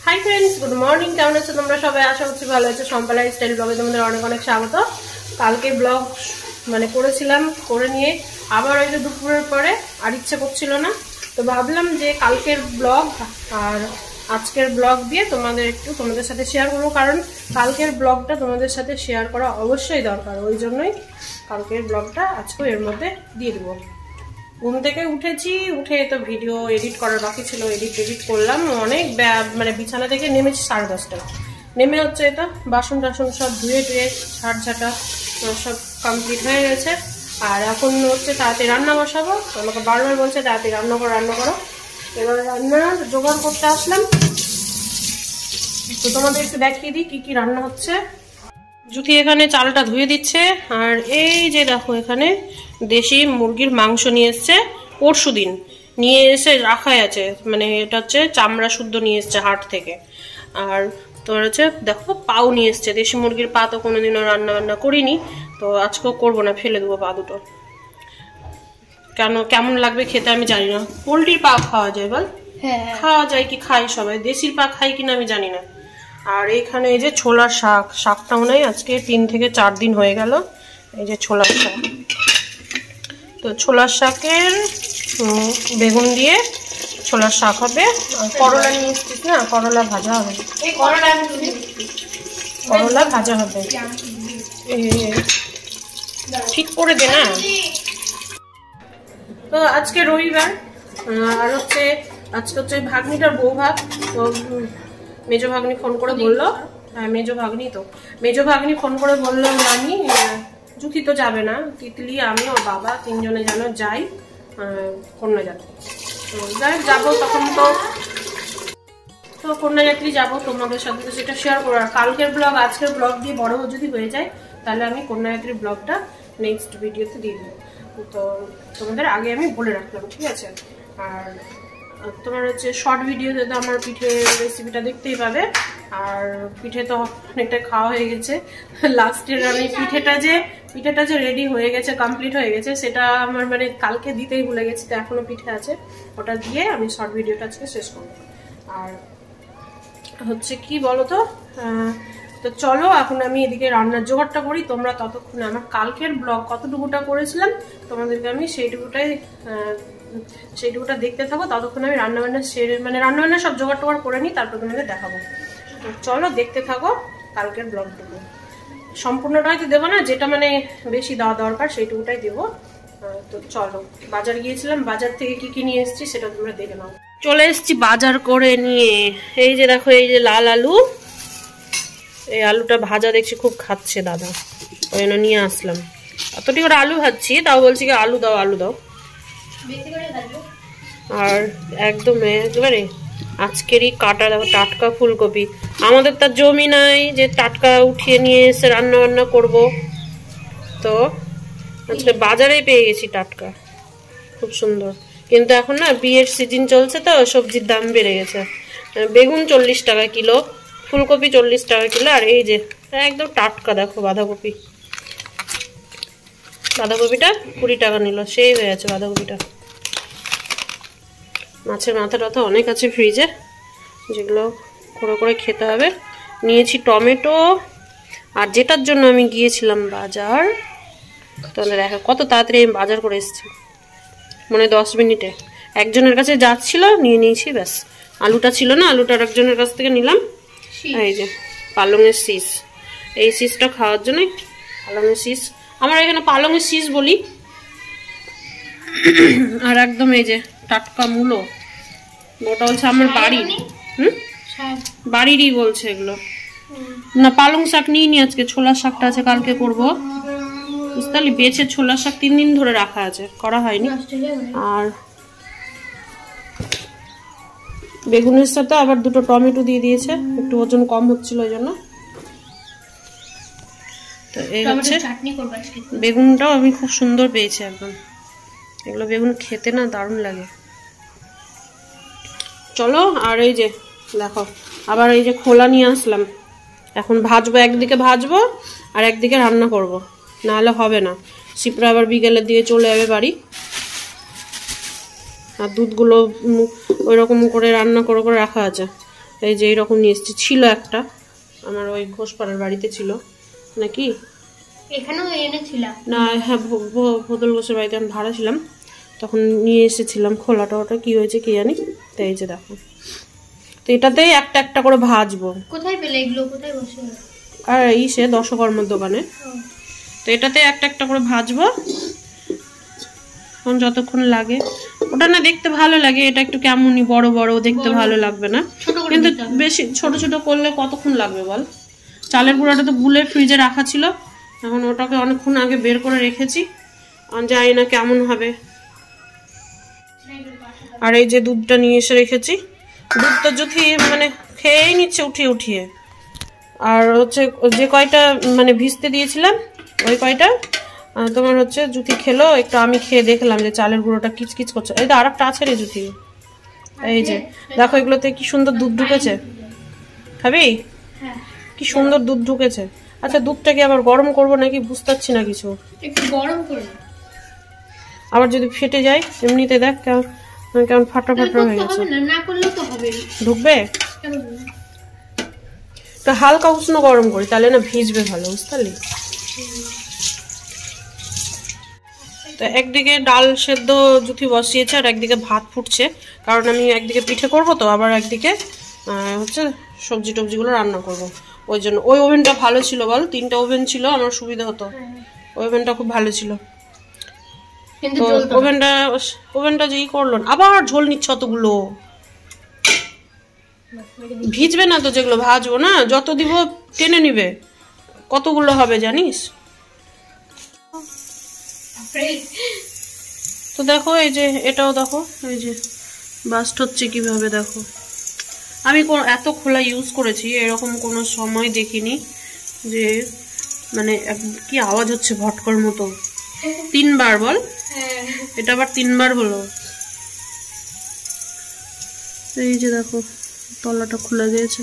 Hi friends good morning केमन आछो तोमरा सबाई आशा करछि भालो आछो सम्पा लाइफस्टाइल ब्लगे तोमादेर अनेक अनेक स्वागत। कालके ब्लग माने करेछिलाम करे निये आबार ओই যে দুপুরের পরে আর ইচ্ছা করছিল না তো ভাবলাম যে কালকের ব্লগ আর আজকের ব্লগ দিয়ে তোমাদের সাথে শেয়ার করব কারণ কালকের ব্লগটা তোমাদের সাথে শেয়ার করা অবশ্যই দরকার ওই জন্যই কালকের ব্লগটা আজকে এর মধ্যে দিয়ে দেব। ঘুম থেকে উঠেছি উঠে তো ভিডিও এডিট করার বাকি ছিল এডিট করলাম অনেক মানে বিছানা থেকে নেমেছি 10:30টায় নেমে হচ্ছে এটা বাসন টাসন সব ধুয়ে টুয়ে ঝাড়ঝাটা সব কমপ্লিট হয়ে গেছে আর এখন হচ্ছে তাড়াতাড়ি রান্না বসাবো। আমাকে বারবার বলছে তাড়াতাড়ি রান্না করো এবার রান্না জোগাড় করতে আসলাম তো তোমাদের একটু দেখিয়ে দিই কি কি রান্না হচ্ছে। জুথি এখানে চালটা ধুয়ে দিচ্ছে আর এই যে দেখো এখানে দেশি মুরগির মাংস নিয়ে এসছে পরশুদিন নিয়ে এসে রাখাই আছে মানে এটা হচ্ছে চামড়া শুদ্ধ নিয়ে এসছে হাট থেকে। আর তোমার হচ্ছে দেখো পাও নিয়ে এসছে দেশি মুরগির পা তো কোনোদিনও রান্না করিনি তো আজকেও করবো না ফেলে দেবো পা দুটো কেমন লাগবে খেতে আমি জানি না। পোলট্রির পা খাওয়া যায় বল? হ্যাঁ খাওয়া যায় কি খাই সবাই দেশির পা খাই কিনা আমি জানি না। আর এখানে এই যে ছোলার শাকটাও নাই আজকে 3 থেকে 4 দিন হয়ে গেল এই যে ছোলার শাক তো ছোলার শাকের বেগুন দিয়ে ছোলার শাক হবে আর করলা নিয়ে এসেছিস না করলা ভাজা হবে করলা ভাজা হবে ঠিক করে দে না। তো আজকে রবিবার আর হচ্ছে আজকে হচ্ছে ভাগ্নিটার বউ ভাত তো মেজো ভাগ্নি ফোন করে বললো হ্যাঁ মেজো ভাগ্নি ফোন করে বললো নানি জুথি তো যাবে না তিতলি আমি ওর বাবা 3 জনে যেন যাই কন্যাযাত্রী তো যাই যাবো তখন তো কন্যাযাত্রী যাবো তোমাদের সাথে তো সেটা শেয়ার করবো আর কালকের ব্লগ আজকের ব্লগ দিয়ে বড় যদি হয়ে যায় তাহলে আমি কন্যাযাত্রীর ব্লগটা নেক্সট ভিডিওতে দিয়ে দেবো তো তোমাদের আগে আমি বলে রাখলাম ঠিক আছে। আর তোমার হচ্ছে শর্ট ভিডিওতে তো আমার পিঠে রেসিপিটা দেখতেই পাবে আর পিঠে তো অনেকটা খাওয়া হয়ে গেছে লাস্টের আমি পিঠেটা যে রেডি হয়ে গেছে কমপ্লিট হয়ে গেছে সেটা আমার মানে কালকে দিতেই ভুলে গেছি তো এখনো পিঠে আছে ওটা দিয়ে আমি শর্ট ভিডিওটা আজকে শেষ করবো। আর হচ্ছে কি বলো তো চলো এখন আমি এদিকে রান্নার জোগাড়টা করি তোমরা ততক্ষণে আমার কালকের ব্লগ কতটুকুটা করেছিলাম তোমাদেরকে আমি সেইটুকুটা দেখতে থাকো ততক্ষণ আমি রান্নাবান্না সব জোগাড় করে নিই তারপর তোমাদের দেখাবো। চলো দেখতে থাকো কালকের ব্লগটুকু সম্পূর্ণটাই তো দেবো না যেটা মানে বেশি দেওয়া দরকার সেইটুকুটাই দেবো। তো চলো বাজার গিয়েছিলাম বাজার থেকে কি নিয়ে এসেছি সেটা তোমরা দেখে নাও। চলে এসেছি বাজার করে নিয়ে এই যে দেখো এই যে লাল আলু এই আলুটা ভাজা দেখছি খুব খাচ্ছে দাদা ওই জন্য নিয়ে আসলাম অতটি করে আলু ভাজছি তাও বলছি কি আলু দাও আর একদম একেবারে আজকেরই কাটা দেখো টাটকা ফুলকপি আমাদের তার জমি নাই যে টাটকা উঠিয়ে নিয়ে এসে রান্না করব তো আজকে বাজারে পেয়ে গেছি টাটকা খুব সুন্দর কিন্তু এখন না বিয়ের সিজন চলছে তো সবজির দাম বেড়ে গেছে বেগুন 40 টাকা কিলো ফুলকপি 40 টাকা কিলো আর এই যে একদম টাটকা দেখো বাঁধাকপিটা 20 টাকা নিল সেই হয়ে আছে বাঁধাকপিটা। মাছের মাথাটা অনেক আছে ফ্রিজে যেগুলো করে খেতে হবে। নিয়েছি টমেটো আর যেটার জন্য আমি গিয়েছিলাম বাজার তাহলে দেখো কত তাড়াতাড়ি আমি বাজার করে এসেছি মানে 10 মিনিটে একজনের কাছে যাচ্ছিল নিয়ে নিয়েছি ব্যাস আলুটা ছিল না আলুটা একজনের কাছ থেকে নিলাম এই যে পালংয়ের শীষ এই শীষটা খাওয়ার জন্য পালংয়ের শীষ আমরা এখানে পালংয়ের শীষ বলি আর একদম এই যে টাটকা মূলো ওটা হচ্ছে আমার বাড়িরই বলছে এগুলো না পালং শাক নিয়ে নি আজকে ছোলার শাকটা আছে কালকে করবো বুঝতে পারলি বেছে ছোলার শাক 3 দিন ধরে রাখা আছে করা হয়নি আর বেগুনের সাথে আবার 2টো টমেটো দিয়ে দিয়েছে একটু ওজন কম হচ্ছিল ওই জন্য তো এই হচ্ছে বেগুনটাও আমি খুব সুন্দর পেয়েছি একদম এগুলো বেগুন খেতে না দারুণ লাগে। চলো আর এই যে দেখো আবার এই যে খোলা নিয়ে আসলাম এখন ভাজবো একদিকে ভাজবো আর একদিকে রান্না করব নাহলে হবে না শিপ্রা আবার বিকেলের দিকে চলে যাবে বাড়ি আর দুধগুলো ওই রকম করে রান্না করে রাখা আছে এই যে এইরকম নিয়ে এসেছি, ছিল একটা আমার ওই ঘোষপাড়ার বাড়িতে ছিল নাকি, এখানেও এনেছিলাম না হ্যাঁ ভোদল ঘোষের বাড়িতে আমি ভাড়া ছিলাম তখন নিয়ে এসেছিলাম, খোলাটা ওটা কি হয়েছে কি জানি। তো এই যে দেখো, তো এটাতেই একটা একটা করে ভাজবো। কোথায় পেলে এগুলো, কোথায় বসে? আর এই সে দশকর্মার দোকানে। তো এটাতে একটা একটা করে ভাজবো এখন যতক্ষণ লাগে। ওটা না দেখতে ভালো লাগে, এটা একটু কেমনই বড় বড় দেখতে ভালো লাগবে না, কিন্তু বেশি ছোট ছোট করলে কতক্ষণ লাগবে বল। চালের গুঁড়াটা তো গুলে ফ্রিজে রাখা ছিল, এখন ওটাকে অনেকক্ষণ আগে বের করে রেখেছি, জানি না কেমন হবে। আর এই যে দুধটা নিয়ে এসে রেখেছি, দুধটা যদি মানে খেয়েই নিচ্ছে উঠিয়ে উঠিয়ে। আর হচ্ছে যে কয়টা মানে ভিজতে দিয়েছিলাম ওই কয়টা তোমার হচ্ছে জুথি খেলো, একটু আমি খেয়ে দেখলাম যে চালের গুঁড়োটা কিচকিচ করছে। এই তো আর একটা আছে রে জুথি, এই যে দেখো এগুলোতে কি সুন্দর দুধ ঢুকেছে, খাবি? কি সুন্দর দুধ ঢুকেছে। আচ্ছা দুধটাকে আবার গরম করবো নাকি বুঝতে পারছি না কিছু, একটু গরম করে আবার যদি ফেটে যায়। এমনিতে দেখ কেমন কেমন ফাটা ফাটা হয়ে গেছে, না করলেও তো হবে, ঢুকবে। তো হালকা উষ্ণ গরম করি তাহলে না ভিজবে ভালো, বুঝতে পারলি? তো একদিকে ডাল সেদ্ধ জুথি বসিয়েছে আর একদিকে ভাত ফুটছে, কারণ আমি একদিকে পিঠে করব তো আবার একদিকে হচ্ছে সবজি টবজিগুলো রান্না করব। ওই জন্য ওই ওভেনটা ভালো ছিল বল, 3টা ওভেন ছিল আমার সুবিধা হতো, ওই ওভেনটা খুব ভালো ছিল। তো ওভেনটা যেই করলো আবার ঝোল নিচ্ছে অতগুলো, ভিজবে না তো, যেগুলো ভাজবো না যত দিব টেনে নিবে, কতগুলো হবে জানিস? তো দেখো এই যে এটাও দেখো, এই যে বাস্ট হচ্ছে কিভাবে দেখো। আমি এত খোলা ইউজ করেছি এরকম কোনো সময় দেখিনি যে মানে কি আওয়াজ হচ্ছে ভটকর মতো। 3বার বল, এটা আবার 3বার হলো। এই যে দেখো তলাটা খুলে গিয়েছে,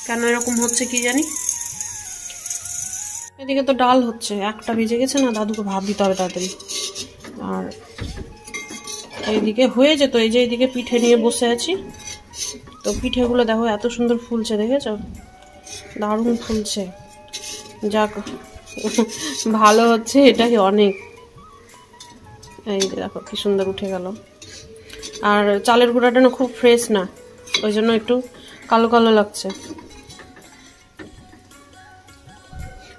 কেন এরকম হচ্ছে কি জানি। এদিকে তো ডাল হচ্ছে, একটা ভিজে গেছে না, দাদুকে ভাত দিতে হবে তাড়াতাড়ি। আর এইদিকে হয়ে যেত, এই যে এইদিকে পিঠে নিয়ে বসে আছি, তো পিঠেগুলো দেখো এত সুন্দর ফুলছে, দেখেছো? দারুণ ফুলছে, যাক ভালো হচ্ছে এটাই অনেক। এই যে দেখো কি সুন্দর উঠে গেল। আর চালের গুঁড়াটা না খুব ফ্রেশ না, ওই জন্য একটু কালো কালো লাগছে।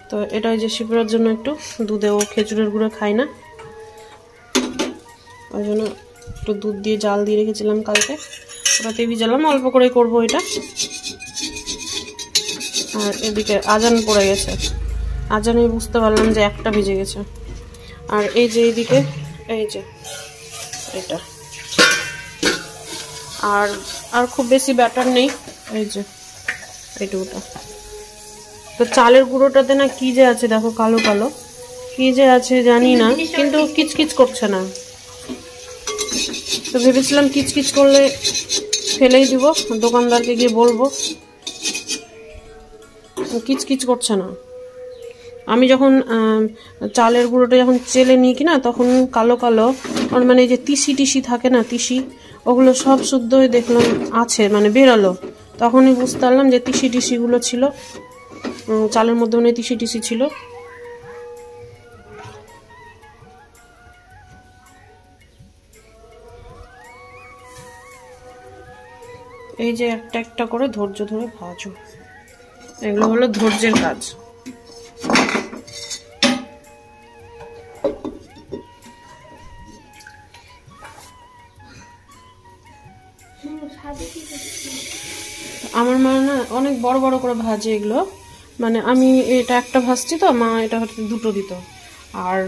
তো এটা ওই যে শিবরার জন্য একটু দুধে, ও খেজুরের গুঁড়ো খাই না, ওই জন্য একটু দুধ দিয়ে জাল দিয়ে রেখেছিলাম কালকে, ওটাতে ভিজালাম, অল্প করে করবো এটা। আর এদিকে আজান পড়ে গেছে, আজানে বুঝতে পারলাম যে একটা ভিজে গেছে। আর এই যে এইদিকে এই যে এটা, আর খুব বেশি ব্যাটার নেই, এই যে এইটুকুটা। তো চালের গুঁড়োটাতে না কি যে আছে দেখো, কালো কালো কি যে আছে জানি না, কিন্তু কিচকিচ করছে না। তো ভেবেছিলাম কিচকিচ করলে ফেলেই দিব, দোকানদারকে গিয়ে বলবো, কিচকিচ করছে না। আমি যখন চালের গুঁড়োটা যখন চেলে নিই কিনা তখন কালো কালো মানে এই যে তিসি টিসি থাকে না, তিসি, ওগুলো সব শুদ্ধ হয়ে দেখলাম আছে, মানে বেরোলো, তখনই বুঝতে পারলাম যে তিসি টিসিগুলো ছিল চালের মধ্যে, মানে তিসি টিসি ছিল। এই যে একটা একটা করে ধৈর্য ধরে ভাজো, এগুলো হলো ধৈর্যের কাজ। আমার মা না অনেক বড় বড় করে ভাজে এগুলো, মানে আমি এটা একটা ভাজছি তো মা এটা হচ্ছে 2টো দিত, আর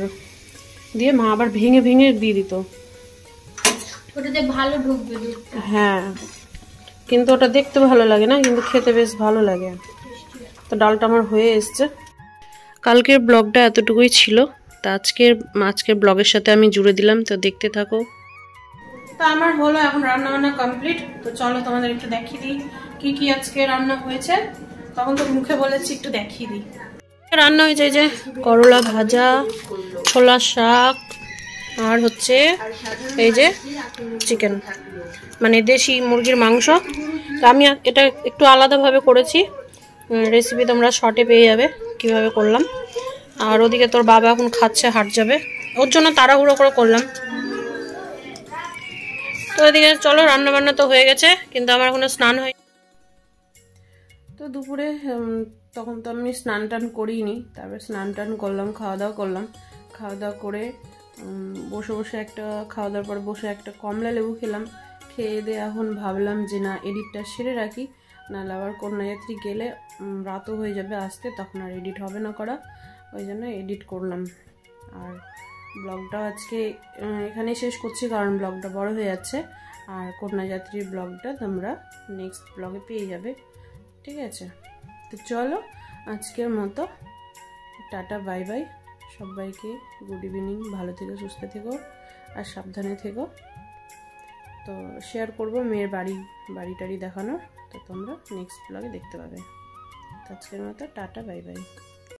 দিয়ে মা আবার ভেঙে ভেঙে দিয়ে দিত, ওটাতে ভালো ঢুকবে। হ্যাঁ কিন্তু ওটা দেখতে ভালো লাগে না, কিন্তু খেতে বেশ ভালো লাগে। তো ডালটা আমার হয়ে এসছে। কালকের ব্লগটা এতটুকুই ছিল, তো আজকের ব্লগের সাথে আমি জুড়ে দিলাম, তো দেখতে থাকো। তো আমার হলো এখন রান্না বান্না কমপ্লিট, তো চলো তোমাদের একটু দেখিয়ে দিই কি কি আজকে রান্না হয়েছে। তখন তো মুখে বলেছি একটু দেখিয়ে দিই। রান্না হয়েছে যে করলা ভাজা, ছোলা শাক, আর হচ্ছে এই যে চিকেন। মানে দেশি মুরগির মাংস। তো আমি এটা একটু আলাদাভাবে করেছি, রেসিপি তোমরা শর্টে পেয়ে যাবে কিভাবে করলাম। আর ওদিকে তোর বাবা এখন খাচ্ছে, হাট যাবে, ওর জন্য তাড়াহুড়ো করে করলাম। তো এদিকে চলো, রান্না বান্না তো হয়ে গেছে, কিন্তু আমার এখনো স্নান হয়। তো দুপুরে তখন তো আমি স্নান টান করিনি, তারপরে স্নান টান করলাম, খাওয়া দাওয়া করলাম। খাওয়া দাওয়া করে বসে বসে একটা খাওয়া দাওয়ার পর বসে একটা কমলা লেবু খেলাম। খেয়ে দিয়ে এখন ভাবলাম যে না, এডিটটা সেরে রাখি, নাহলে আবার কন্যাযাত্রী গেলে রাতও হয়ে যাবে আসতে, তখন আর এডিট হবে না করা, ওই জন্য এডিট করলাম। আর ব্লগটা আজকে এখানেই শেষ করছি, কারণ ব্লগটা বড় হয়ে যাচ্ছে। আর কন্যাযাত্রীর ব্লগটা তোমরা নেক্সট ব্লগে পেয়ে যাবে, ঠিক আছে? তো চলো আজকের মতো টাটা, বাই বাই সবাইকে, গুড ইভিনিং, ভালো থেকো, সুস্থ থেকো আর সাবধানে থেকো। তো শেয়ার করবো মেয়ের বাড়ি টাড়ি দেখানো, তো তোমরা নেক্সট ব্লগে দেখতে পাবে। তো আজকের মতো টাটা, বাই বাই।